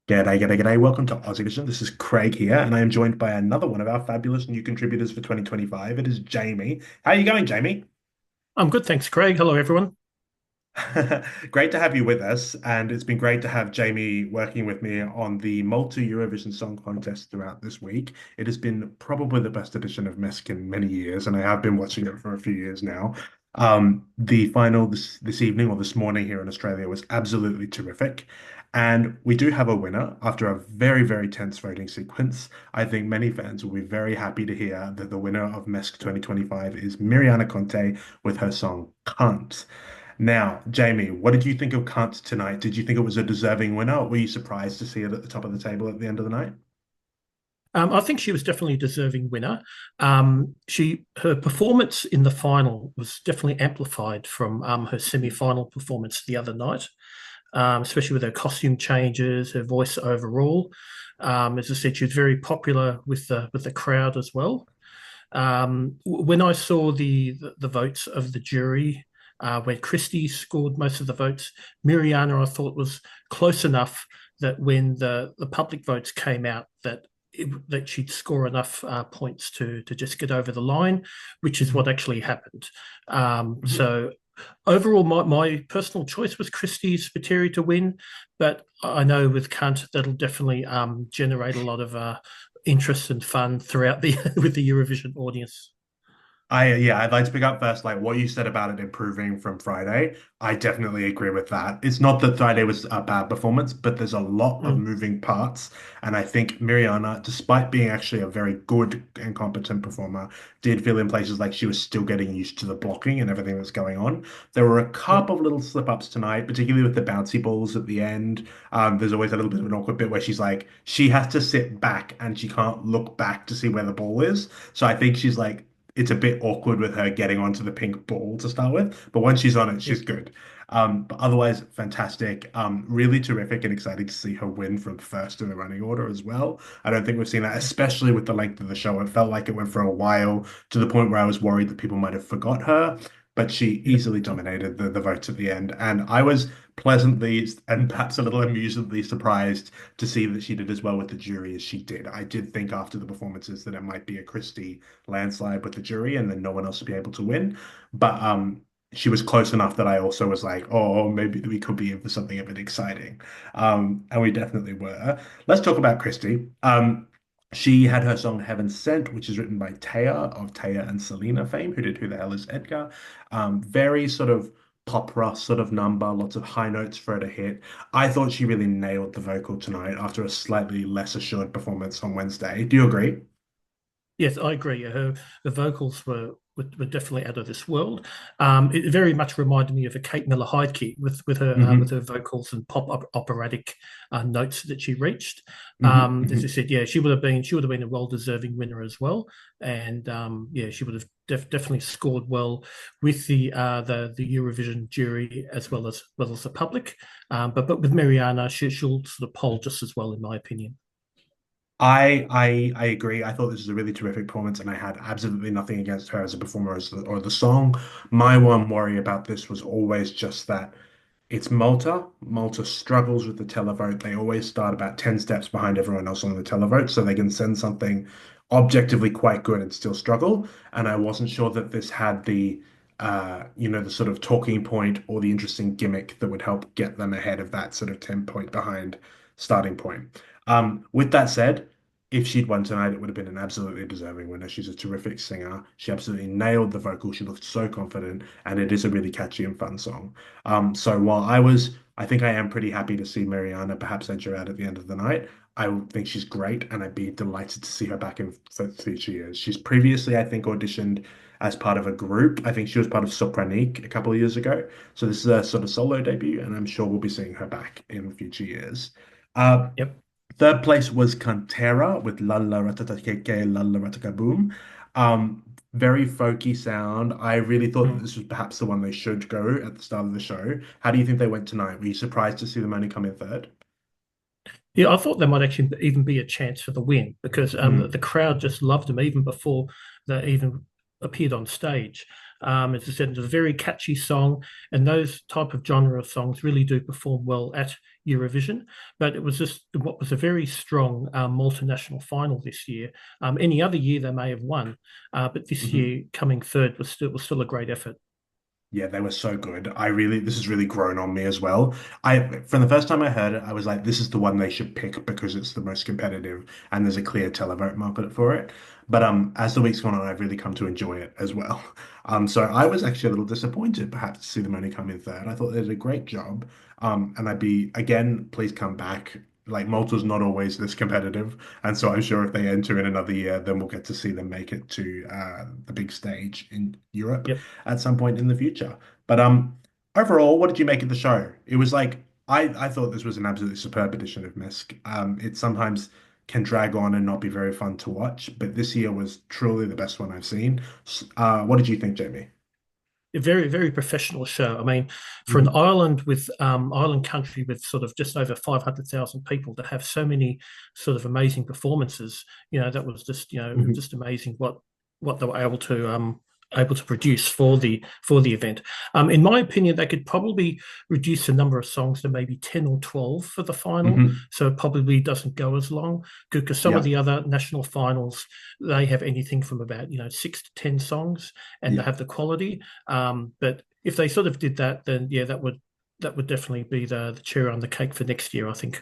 G'day, g'day, g'day. Welcome to Aussievision. This is Craig here, and I am joined by another one of our fabulous new contributors for 2025. It is Jamie. How are you going, Jamie? I'm good, thanks, Craig. Hello, everyone. Great to have you with us, and it's been great to have Jamie working with me on the Malta Eurovision Song Contest throughout this week. It has been probably the best edition of MESC in many years, and I have been watching it for a few years now. The final this evening or this morning here in Australia was absolutely terrific. And we do have a winner after a very, very tense voting sequence. I think many fans will be very happy to hear that the winner of MESC 2025 is Miriana Conte with her song Can't. Now, Jamie, what did you think of Kant tonight? Did you think it was a deserving winner, or were you surprised to see it at the top of the table at the end of the night? I think she was definitely a deserving winner. Her performance in the final was definitely amplified from her semi-final performance the other night, especially with her costume changes, her voice overall. As I said, she was very popular with the crowd as well. When I saw the votes of the jury, when Christie scored most of the votes, Miriana I thought was close enough that when the public votes came out, that she'd score enough points to just get over the line, which is what Mhm. actually happened. Mhm. So overall, my personal choice was Christie Spiteri to win, but I know with Kant that'll definitely generate a lot of interest and fun throughout the with the Eurovision audience. I'd like to pick up first, like what you said about it improving from Friday. I definitely agree with that. It's not that Friday was a bad performance, but there's a lot of Mm. moving parts. And I think Miriana, despite being actually a very good and competent performer, did feel in places like she was still getting used to the blocking and everything that's going on. There were a Yep. couple of little slip-ups tonight, particularly with the bouncy balls at the end. There's always a little bit of an awkward bit where she's like, she has to sit back and she can't look back to see where the ball is. So I think she's like, it's a bit awkward with her getting onto the pink ball to start with, but once she's on it, she's Yep. good. But otherwise, fantastic. Really terrific and exciting to see her win from first in the running order as well. I don't think we've seen that, especially with the length of the show. It felt like it went for a while to the point where I was worried that people might have forgot her, but she Yep. easily dominated the votes at the end. And I was pleasantly and perhaps a little amusedly surprised to see that she did as well with the jury as she did. I did think after the performances that it might be a Christie landslide with the jury and then no one else would be able to win. But she was close enough that I also was like, oh, maybe we could be in for something a bit exciting. And we definitely were. Let's talk about Christie. She had her song Heaven Sent, which is written by Taya of Taya and Selena fame, who did Who the Hell is Edgar? Very sort of pop rock sort of number, lots of high notes for her to hit. I thought she really nailed the vocal tonight after a slightly less assured performance on Wednesday. Do you agree? Yes, I agree. Her vocals were definitely out of this world. It very much reminded me of a Kate Miller Heidke with Hmm. her vocals and operatic notes that she reached. As I Hmm. said, yeah, she would have been a well deserving winner as well, and yeah, she would have definitely scored well with the Eurovision jury as well as the public. But with Mariana, she'll sort of poll just as well, in my opinion. I agree. I thought this was a really terrific performance, and I had absolutely nothing against her as a performer or the song. My one worry about this was always just that it's Malta. Malta struggles with the televote. They always start about 10 steps behind everyone else on the televote, so they can send something objectively quite good and still struggle. And I wasn't sure that this had the sort of talking point or the interesting gimmick that would help get them ahead of that sort of 10 point behind starting point. With that said, if she'd won tonight, it would have been an absolutely deserving winner. She's a terrific singer. She absolutely nailed the vocal. She looked so confident, and it is a really catchy and fun song. So while I think I am pretty happy to see Mariana perhaps edge her out at the end of the night. I think she's great, and I'd be delighted to see her back in for future years. She's previously, I think, auditioned as part of a group. I think she was part of Sopranique a couple of years ago. So this is a sort of solo debut, and I'm sure we'll be seeing her back in future years. Uh, Yep. Third place was Cantera with La La Ratatakeke La La Ratakaboom. Very folky sound. I really thought that Mm. this was perhaps the one they should go at the start of the show. How do you think they went tonight? Were you surprised to see them only come in third? Yeah, I thought there might actually even be a chance for the win because the Mm, crowd just loved them even before they even appeared on stage. As I said, it's a very catchy song, and those type of genre of songs really do perform well at Eurovision. But it was just what was a very strong multinational final this year. Any other year they may have won, but this Mhm. year coming third was still a great effort. Yeah, they were so good. This has really grown on me as well. From the first time I heard it, I was like, this is the one they should pick because it's the most competitive and there's a clear televote market for it. But as the weeks gone on, I've really come to enjoy it as well. So I was actually a little disappointed perhaps to see them only come in third. I thought they did a great job. And I'd be, again, please come back. Like Malta's not always this competitive. And so I'm sure if they enter in another year, then we'll get to see them make it to the big stage in Europe Yep. at some point in the future. But overall, what did you make of the show? It was like I thought this was an absolutely superb edition of MESC. It sometimes can drag on and not be very fun to watch, but this year was truly the best one I've seen. What did you think, Jamie? A very, very professional show. I mean, for an Hmm. island with island country with sort of just over 500,000 people to have so many sort of amazing performances, that was just Hmm. just amazing what they were able to produce for the event. In my opinion, they could probably reduce the number of songs to maybe 10 or 12 for the final, Hmm. so it probably doesn't go as long because some of Yeah, the other national finals they have anything from about 6 to 10 songs, and they yeah. have the quality. But if they sort of did that, then yeah, that would definitely be the cherry on the cake for next year, I think.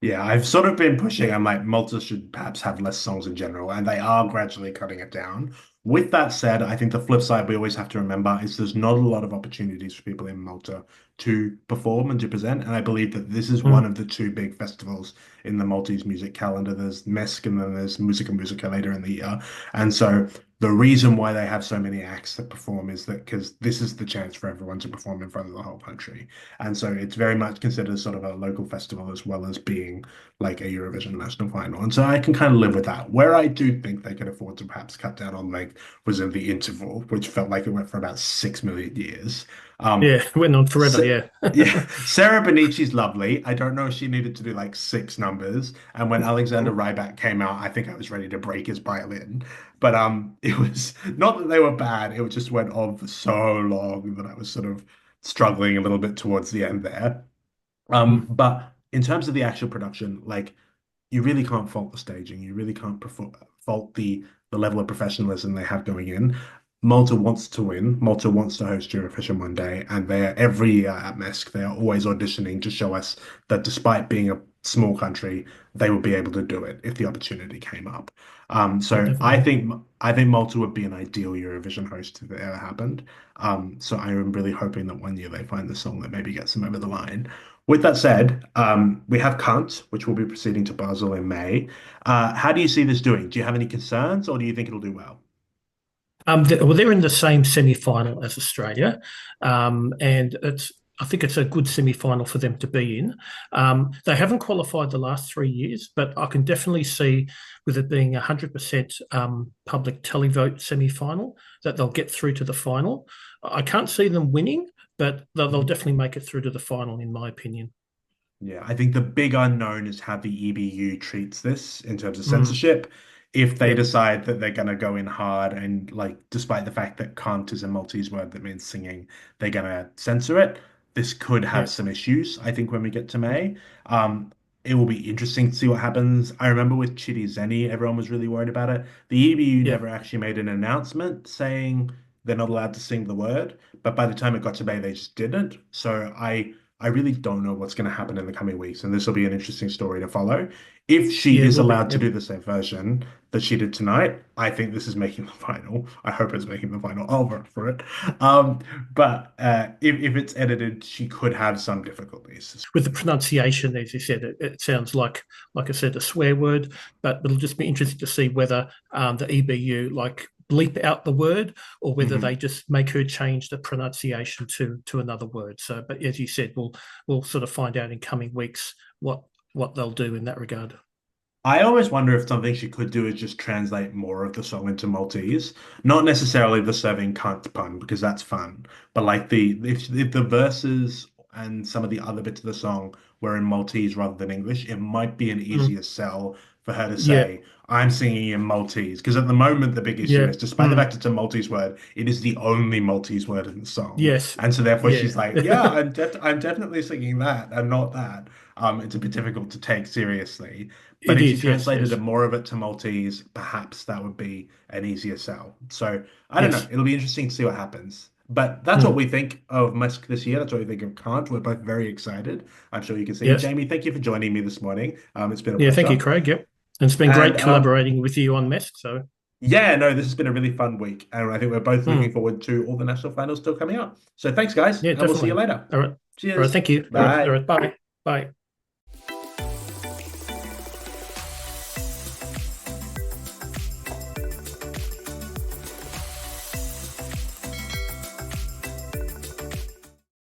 Yeah, I've sort of been pushing. I'm like, Malta should perhaps have less songs in general, and they are gradually cutting it down. With that said, I think the flip side we always have to remember is there's not a lot of opportunities for people in Malta to perform and to present. And I believe that this is one Mm, of the two big festivals in the Maltese music calendar. There's MESC and then there's Musica later in the year. And so the reason why they have so many acts that perform is that because this is the chance for everyone to perform in front of the whole country. And so it's very much considered sort of a local festival as well as being like a Eurovision national final. And so I can kind of live with that. Where I do think they could afford to perhaps cut down on length was in the interval, which felt like it went for about 6 million years. Um, yeah, went on forever. so, Yeah. yeah, Sarah Bonici's lovely. I don't know if she needed to do like six numbers. And when Alexander Rybak came out, I think I was ready to break his violin. But it was not that they were bad. It just went on for so long that I was sort of struggling a little bit towards the end there. Mm, But in terms of the actual production, like you really can't fault the staging. You really can't fault the level of professionalism they have going in. Malta wants to win. Malta wants to host Eurovision one day, and they're every year at MESC, they are always auditioning to show us that despite being a small country, they would be able to do it if the opportunity came up. yeah, So I definitely. think I think Malta would be an ideal Eurovision host if it ever happened. So I am really hoping that one year they find the song that maybe gets them over the line. With that said, we have Kant, which will be proceeding to Basel in May. How do you see this doing? Do you have any concerns, or do you think it'll do well? Well, they're in the same semi-final as Australia, and I think it's a good semi-final for them to be in. They haven't qualified the last 3 years, but I can definitely see with it being 100% public televote semi-final that they'll get through to the final. I can't see them winning, but they'll Mhm. definitely make it through to the final, in my opinion. Yeah, I think the big unknown is how the EBU treats this in terms of Mm, censorship. If they yep, decide that they're going to go in hard and, like, despite the fact that can't is a Maltese word that means singing, they're going to censor it, this could have yep, some issues, I think, when we get to May. Um, it will be interesting to see what happens. I remember with Chitty Zeni, everyone was really worried about it. The EBU yep, never actually made an announcement saying they're not allowed to sing the word, but by the time it got to May, they just didn't. So I really don't know what's going to happen in the coming weeks, and this will be an interesting story to follow. If she yeah, it is will be. allowed to Yep. do the same version that she did tonight, I think this is making the final. I hope it's making the final. I'll vote for it. But if it's edited, she could have some difficulties. With the pronunciation, as you said, it sounds like I said, a swear word, but it'll just be interesting to see whether the EBU like bleep out the word or whether they Mhm. just make her change the pronunciation to another word. So, but as you said, we'll sort of find out in coming weeks what they'll do in that regard. I always wonder if something she could do is just translate more of the song into Maltese. Not necessarily the serving cunt pun, because that's fun, but like if the verses and some of the other bits of the song were in Maltese rather than English, it might be an Mm, easier sell for her to Yeah. say, I'm singing in Maltese. Because at the moment, the big issue Yeah. is, despite the Mm. fact it's a Maltese word, it is the only Maltese word in the song. Yes. And so therefore Yeah. she's like, yeah, I'm definitely singing that and not that. It's a bit difficult to take seriously. But It if she is. Yes. translated it Yes. more of it to Maltese, perhaps that would be an easier sell. So I don't know. Yes. It'll be interesting to see what happens. But that's what Mm. we think of MESC this year. That's what we think of Kant. We're both very excited. I'm sure you can see. Yes. Jamie, thank you for joining me this morning. It's been a Yeah. Thank you, pleasure. Craig. Yep. And it's been And great collaborating with you on MESC. So, yeah, no, this has been a really fun week. And I think we're both looking mm. forward to all the national finals still coming up. So thanks, guys, Yeah, and we'll see you definitely. later. All right. All right. Cheers. Thank you. All right. All Bye. right. Bye. Bye.